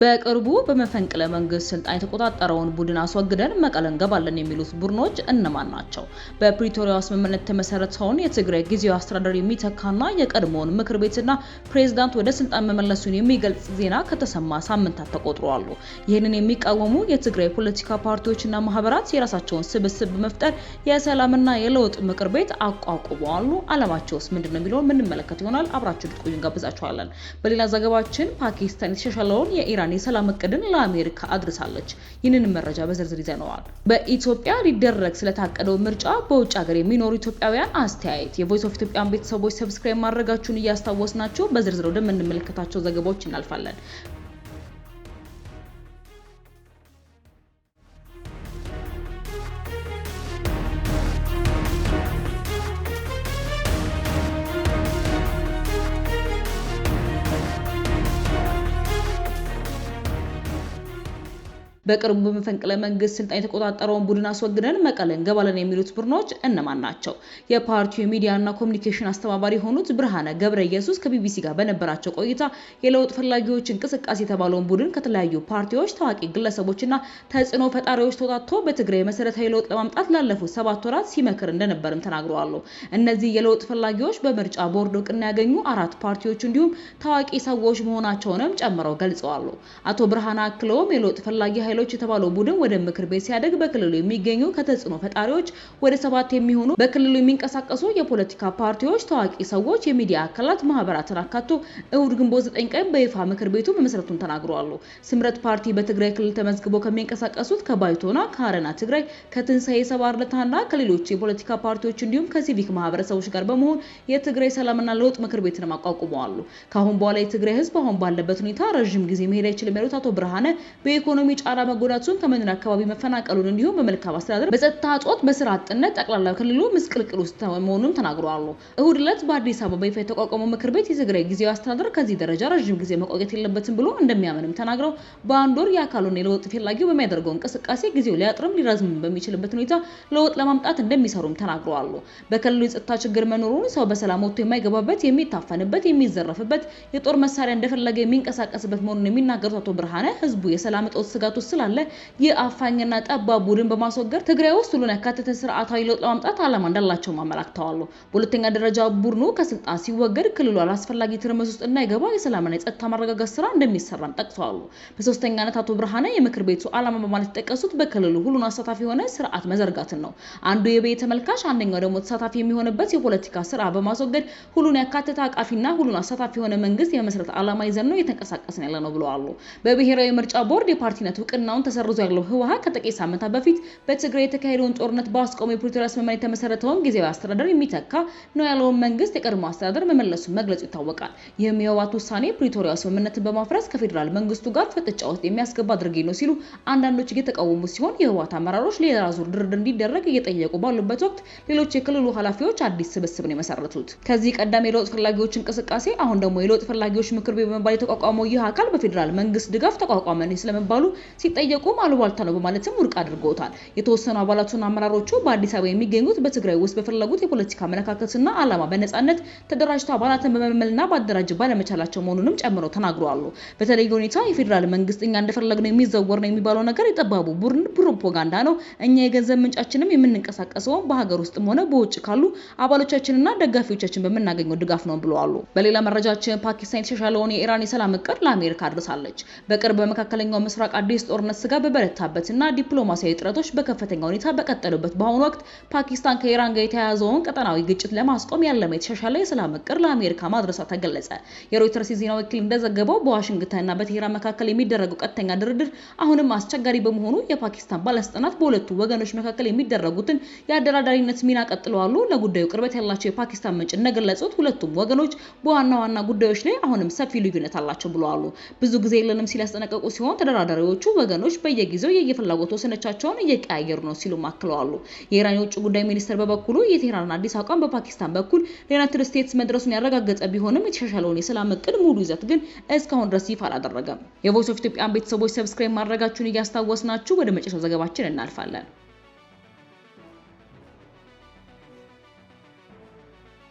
በቅርቡ በመፈንቅለ መንግስት ስልጣን የተቆጣጠረውን ቡድን አስወግደን መቀለ እንገባለን የሚሉት ቡድኖች እነማን ናቸው? በፕሪቶሪያው ስምምነት የተመሰረተውን የትግራይ ጊዜያዊ አስተዳደር የሚተካና የቀድሞውን ምክር ቤትና ፕሬዝዳንት ወደ ስልጣን መመለሱን የሚገልጽ ዜና ከተሰማ ሳምንታት ተቆጥረዋል። ይህንን የሚቃወሙ የትግራይ ፖለቲካ ፓርቲዎችና ማህበራት የራሳቸውን ስብስብ በመፍጠር የሰላምና የለውጥ ምክር ቤት አቋቁመዋል። ዓላማቸውስ ምንድነው የሚለውን የምንመለከት ይሆናል። አብራችሁ ልትቆዩ እንጋብዛችኋለን። በሌላ ዘገባችን ፓኪስታን የተሻሻለውን የኢራን የሰላም እቅድን ለአሜሪካ አድርሳለች። ይህንን መረጃ በዝርዝር ይዘነዋል። በኢትዮጵያ ሊደረግ ስለታቀደው ምርጫ በውጭ ሀገር የሚኖሩ ኢትዮጵያውያን አስተያየት። የቮይስ ኦፍ ኢትዮጵያን ቤተሰቦች ሰብስክራይብ ማድረጋችሁን እያስታወስናችሁ በዝርዝር ወደምንመለከታቸው ዘገባዎች እናልፋለን። በቅርቡ በመፈንቅለ መንግስት ስልጣን የተቆጣጠረውን ቡድን አስወግደን መቀለ እንገባለን የሚሉት ቡድኖች እነማን ናቸው? የፓርቲው ሚዲያና ኮሚኒኬሽን አስተባባሪ የሆኑት ብርሃነ ገብረ ኢየሱስ ከቢቢሲ ጋር በነበራቸው ቆይታ የለውጥ ፈላጊዎች እንቅስቃሴ የተባለውን ቡድን ከተለያዩ ፓርቲዎች፣ ታዋቂ ግለሰቦችና ተጽዕኖ ፈጣሪዎች ተውጣጥቶ በትግራይ መሰረታዊ ለውጥ ለማምጣት ላለፉት 7 ወራት ሲመክር እንደነበርም ተናግረዋል። እነዚህ የለውጥ ፈላጊዎች በምርጫ ቦርድ እውቅና ያገኙ 4 ፓርቲዎች እንዲሁም ታዋቂ ሰዎች መሆናቸውንም ጨምረው ገልጸዋል። አቶ ብርሃነ አክለውም የለውጥ ፈላጊ ኃይሎች የተባለው ቡድን ወደ ምክር ቤት ሲያደግ በክልሉ የሚገኙ ከተጽዕኖ ፈጣሪዎች ወደ 7 የሚሆኑ በክልሉ የሚንቀሳቀሱ የፖለቲካ ፓርቲዎች፣ ታዋቂ ሰዎች፣ የሚዲያ አካላት፣ ማህበራትን አካቶ እሁድ ግንቦት 9 ቀን በይፋ ምክር ቤቱ መመስረቱን ተናግረዋል። ስምረት ፓርቲ በትግራይ ክልል ተመዝግቦ ከሚንቀሳቀሱት ከባይቶና፣ ከአረና ትግራይ፣ ከትንሳኤ ሰባ አርለታና ከሌሎች የፖለቲካ ፓርቲዎች እንዲሁም ከሲቪክ ማህበረሰቦች ጋር በመሆን የትግራይ ሰላምና ለውጥ ምክር ቤትን አቋቁመዋል። ከአሁን በኋላ የትግራይ ህዝብ አሁን ባለበት ሁኔታ ረጅም ጊዜ መሄድ አይችልም ያሉት አቶ ብርሃነ በኢኮኖሚ ጫና መጎዳቱን፣ ከመኖሪያ አካባቢ መፈናቀሉን እንዲሁም በመልካም አስተዳደር፣ በጸጥታ እጦት፣ በስራ አጥነት ጠቅላላ ክልሉ ምስቅልቅል ውስጥ መሆኑን ተናግረዋል። እሁድ ዕለት በአዲስ አበባ ይፋ የተቋቋመው ምክር ቤት የትግራይ ጊዜያዊ አስተዳደር ከዚህ ደረጃ ረጅም ጊዜ መቆየት የለበትም ብሎ እንደሚያምንም ተናግረው በአንድ ወር የአካሉን የለውጥ ፈላጊው በሚያደርገው እንቅስቃሴ ጊዜው ሊያጥርም ሊረዝም በሚችልበት ሁኔታ ለውጥ ለማምጣት እንደሚሰሩም ተናግረዋል። በክልሉ የጸጥታ ችግር መኖሩን፣ ሰው በሰላም ወጥቶ የማይገባበት፣ የሚታፈንበት፣ የሚዘረፍበት፣ የጦር መሳሪያ እንደፈለገ የሚንቀሳቀስበት መሆኑን የሚናገሩት አቶ ብርሃነ ህዝቡ የሰላም እጦት ስጋት ውስጥ ስላለ የአፋኝና ጠባብ ቡድን በማስወገድ ትግራይ ውስጥ ሁሉን ያካተተ ስርዓታዊ ለውጥ ለማምጣት ዓላማ እንዳላቸው ማመላክተዋል። በሁለተኛ ደረጃ ቡድኑ ከስልጣን ሲወገድ ክልሉ አላስፈላጊ ትርምስ ውስጥ እንዳይገባ የሰላምና የጸጥታ ማረጋጋት ስራ እንደሚሰራም ጠቅሰዋል። በሶስተኛነት አቶ ብርሃነ የምክር ቤቱ ዓላማ በማለት የጠቀሱት በክልሉ ሁሉን አሳታፊ የሆነ ስርዓት መዘርጋትን ነው። አንዱ የበይ ተመልካች አንደኛው ደግሞ ተሳታፊ የሚሆንበት የፖለቲካ ስርዓት በማስወገድ ሁሉን ያካተተ አቃፊና ሁሉን አሳታፊ የሆነ መንግስት የመስረት ዓላማ ይዘን ነው እየተንቀሳቀስን ያለ ነው ብለዋል። በብሔራዊ ምርጫ ቦርድ የፓርቲነት እውቅናውን ተሰርዞ ያለው ህወሓት ከጥቂት ሳምንታት በፊት በትግራይ የተካሄደውን ጦርነት በአስቆመው የፕሪቶሪያ ስምምነት የተመሰረተውን ጊዜያዊ አስተዳደር የሚተካ ነው ያለውን መንግስት የቀድሞ አስተዳደር መመለሱን መግለጹ ይታወቃል። ይህም የህወሓት ውሳኔ ፕሪቶሪያ ስምምነትን በማፍረስ ከፌዴራል መንግስቱ ጋር ፍጥጫ ውስጥ የሚያስገባ ድርጊት ነው ሲሉ አንዳንዶች እየተቃወሙ ሲሆን የህወሓት አመራሮች ሌላ ዙር ድርድር እንዲደረግ እየጠየቁ ባሉበት ወቅት ሌሎች የክልሉ ኃላፊዎች አዲስ ስብስብ ነው የመሰረቱት። ከዚህ ቀደም የለውጥ ፈላጊዎች እንቅስቃሴ አሁን ደግሞ የለውጥ ፈላጊዎች ምክር ቤት በመባል የተቋቋመው ይህ አካል በፌዴራል መንግስት ድጋፍ ተቋቋመ ስለመባሉ ሲጠየቁ አሉባልታ ነው በማለትም ውድቅ አድርገውታል። የተወሰኑ አባላቱና አመራሮቹ በአዲስ አበባ የሚገኙት በትግራይ ውስጥ በፈለጉት የፖለቲካ አመለካከትና ዓላማ በነጻነት ተደራጅተው አባላትን በመመልመልና ባደራጅ ባለመቻላቸው መሆኑንም ጨምረው ተናግረዋል። በተለይ ሁኔታ የፌዴራል መንግስት እኛ እንደፈለግነው የሚዘወር ነው የሚባለው ነገር የጠባቡ ቡድን ፕሮፓጋንዳ ነው። እኛ የገንዘብ ምንጫችንም የምንንቀሳቀሰው በሀገር ውስጥም ሆነ በውጭ ካሉ አባሎቻችንና ደጋፊዎቻችን በመናገኘው ድጋፍ ነው ብለዋል። በሌላ መረጃችን ፓኪስታን የተሻሻለውን የኢራን የሰላም እቅድ ለአሜሪካ አድርሳለች። በቅርብ በመካከለኛው ምስራቅ አዲስ ጦርነት ስጋት በበረታበትና ዲፕሎማሲያዊ ጥረቶች በከፍተኛ ሁኔታ በቀጠሉበት በአሁኑ ወቅት ፓኪስታን ከኢራን ጋር የተያያዘውን ቀጠናዊ ግጭት ለማስቆም ያለመ የተሻሻለ የሰላም እቅድ ለአሜሪካ ማድረሷ ተገለጸ። የሮይተርስ የዜና ወኪል እንደዘገበው በዋሽንግተንና በቴህራን መካከል የሚደረገው ቀጥተኛ ድርድር አሁንም አስቸጋሪ በመሆኑ የፓኪስታን ባለስልጣናት በሁለቱ ወገኖች መካከል የሚደረጉትን የአደራዳሪነት ሚና ቀጥለዋል። ለጉዳዩ ቅርበት ያላቸው የፓኪስታን ምንጭ እንደገለጹት ሁለቱም ወገኖች በዋና ዋና ጉዳዮች ላይ አሁንም ሰፊ ልዩነት አላቸው ብለዋል። ብዙ ጊዜ የለንም ሲል ያስጠነቀቁ ሲሆን ተደራዳሪዎቹ ወገኖች በየጊዜው የየፍላጎት ወሰኖቻቸውን እየቀያየሩ ነው ሲሉ አክለዋል። የኢራን የውጭ ጉዳይ ሚኒስትር በበኩሉ የቴህራን አዲስ አቋም በፓኪስታን በኩል ለዩናይትድ ስቴትስ መድረሱን ያረጋገጠ ቢሆንም የተሻሻለውን የሰላም እቅድ ሙሉ ይዘት ግን እስካሁን ድረስ ይፋ አላደረገም። የቮይስ ኦፍ ኢትዮጵያን ቤተሰቦች ሰብስክራይብ ማድረጋችሁን እያስታወስናችሁ ወደ መጨረሻው ዘገባችን እናልፋለን።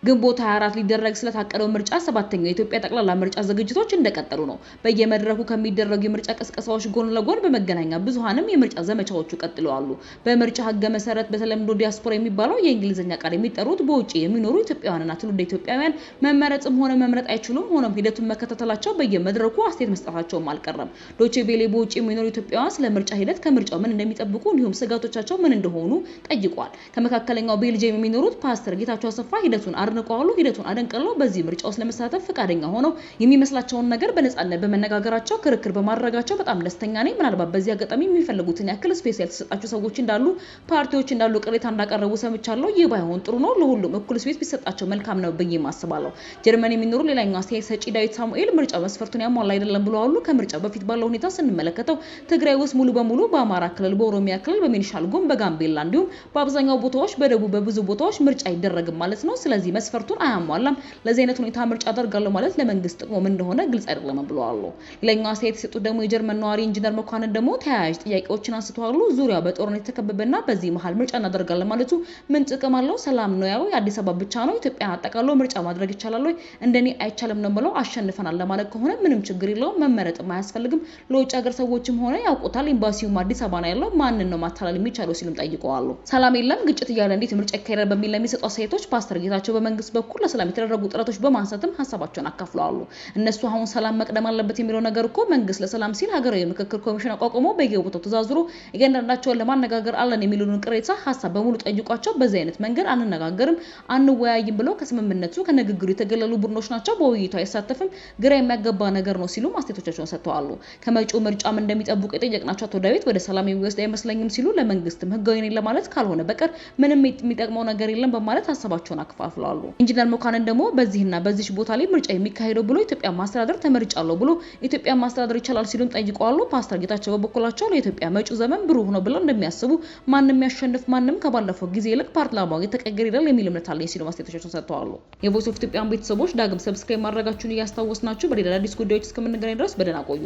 ግንቦት 24 ሊደረግ ስለታቀደው ምርጫ 7ኛው የኢትዮጵያ ጠቅላላ ምርጫ ዝግጅቶች እንደቀጠሉ ነው። በየመድረኩ ከሚደረጉ የምርጫ ቅስቀሳዎች ጎን ለጎን በመገናኛ ብዙሃንም የምርጫ ዘመቻዎቹ ቀጥለዋል። በምርጫ ህገ መሰረት በተለምዶ ዲያስፖራ የሚባለው የእንግሊዝኛ ቃል የሚጠሩት በውጪ የሚኖሩ ኢትዮጵያውያንና ትውልደ ኢትዮጵያውያን መመረጥም ሆነ መምረጥ አይችሉም። ሆኖም ሂደቱን መከታተላቸው በየመድረኩ አስተያየት መስጠታቸውም አልቀረም። ዶቼ ቬለ በውጪ የሚኖሩ ኢትዮጵያውያን ስለ ምርጫ ሂደት ከምርጫው ምን እንደሚጠብቁ እንዲሁም ስጋቶቻቸው ምን እንደሆኑ ጠይቋል። ከመካከለኛው ቤልጂየም የሚኖሩት ፓስተር ጌታቸው አሰፋ ሂደቱን አድንቀዋል። ሂደቱን አደንቀለው በዚህ ምርጫ ውስጥ ለመሳተፍ ፈቃደኛ ሆነው የሚመስላቸውን ነገር በነጻነት በመነጋገራቸው ክርክር በማድረጋቸው በጣም ደስተኛ ነኝ። ምናልባት በዚህ አጋጣሚ የሚፈልጉትን ያክል ስፔስ ያልተሰጣቸው ሰዎች እንዳሉ ፓርቲዎች እንዳሉ ቅሬታ እንዳቀረቡ ሰምቻለሁ። ይህ ባይሆን ጥሩ ነው። ለሁሉም እኩል ስፔስ ቢሰጣቸው መልካም ነው ብዬ ማስባለሁ። ጀርመን የሚኖሩ ሌላኛው አስተያየት ሰጪ ዳዊት ሳሙኤል ምርጫ መስፈርቱን ያሟላ አይደለም ብለዋል። ከምርጫው በፊት ባለው ሁኔታ ስንመለከተው ትግራይ ውስጥ ሙሉ በሙሉ በአማራ ክልል፣ በኦሮሚያ ክልል፣ በቤኒሻንጉል፣ በጋምቤላ እንዲሁም በአብዛኛው ቦታዎች በደቡብ በብዙ ቦታዎች ምርጫ ይደረግም ማለት ነው። ስለዚህ መስፈርቱን አያሟላም። ለዚህ አይነት ሁኔታ ምርጫ አደርጋለሁ ማለት ለመንግስት ጥቅሙ ምን እንደሆነ ግልጽ አይደለም ብለዋል። ሌላኛው አስተያየት የሰጡት ደግሞ የጀርመን ነዋሪ ኢንጂነር መኳንን ደግሞ ተያያዥ ጥያቄዎችን አንስተዋል። ዙሪያው በጦርነት የተከበበና በዚህ መሃል ምርጫ እናደርጋለን ማለቱ ምን ጥቅም አለው? ሰላም ነው ያው የአዲስ አበባ ብቻ ነው። ኢትዮጵያን አጠቃሎ ምርጫ ማድረግ ይቻላል ወይ? እንደኔ አይቻልም ነው ብለው አሸንፈናል ለማለት ከሆነ ምንም ችግር የለውም። መመረጥም አያስፈልግም። ለውጭ ሀገር ሰዎችም ሆነ ያውቁታል። ኤምባሲውም አዲስ አበባ ነው ያለው። ማንን ነው ማታለል የሚቻለው ሲሉም ጠይቀዋል። ሰላም የለም ግጭት እያለ እንዴት ምርጫ ይካሄዳል በሚል ለሚሰጡ አስተያየቶች ፓስተር ጌታቸው በመንግስት በኩል ለሰላም የተደረጉ ጥረቶች በማንሳትም ሀሳባቸውን አካፍለዋል። እነሱ አሁን ሰላም መቅደም አለበት የሚለው ነገር እኮ መንግስት ለሰላም ሲል ሀገራዊ ምክክር ኮሚሽን አቋቁሞ በየቦታው ተዛዝሮ እያንዳንዳቸውን ለማነጋገር አለን የሚሉን ቅሬታ ሀሳብ በሙሉ ጠይቋቸው በዚህ አይነት መንገድ አንነጋገርም አንወያይም ብለው ከስምምነቱ ከንግግሩ የተገለሉ ቡድኖች ናቸው። በውይይቱ አይሳተፍም። ግራ የሚያገባ ነገር ነው ሲሉ አስተያየቶቻቸውን ሰጥተዋል። ከመጪው ምርጫም እንደሚጠብቁ የጠየቅናቸው አቶ ዳዊት ወደ ሰላም የሚወስድ አይመስለኝም ሲሉ ለመንግስትም ህጋዊ ነኝ ለማለት ካልሆነ በቀር ምንም የሚጠቅመው ነገር የለም በማለት ሀሳባቸውን አክፋፍለዋል። ኢንጂነር መኳንን ደግሞ በዚህና በዚህ ቦታ ላይ ምርጫ የሚካሄደው ብሎ ኢትዮጵያ ማስተዳደር ተመርጫለሁ ብሎ ኢትዮጵያ ማስተዳደር ይችላል ሲሉም ጠይቀዋል። ፓስተር ጌታቸው በበኩላቸው ለኢትዮጵያ መጪው ዘመን ብሩህ ነው ብለው እንደሚያስቡ ማንም ያሸንፍ ማንም ከባለፈው ጊዜ ይልቅ ፓርላማው የተቀየረ ይላል የሚል እምነት አለኝ ሲሉ አስተያየቶቻቸውን ሰጥተዋል። የቮይስ ኦፍ ኢትዮጵያን ቤተሰቦች ዳግም ሰብስክራይብ ማድረጋችሁን እያስታወስናችሁ በሌላ አዲስ ጉዳዮች እስከምንገናኝ ድረስ በደህና ቆዩ።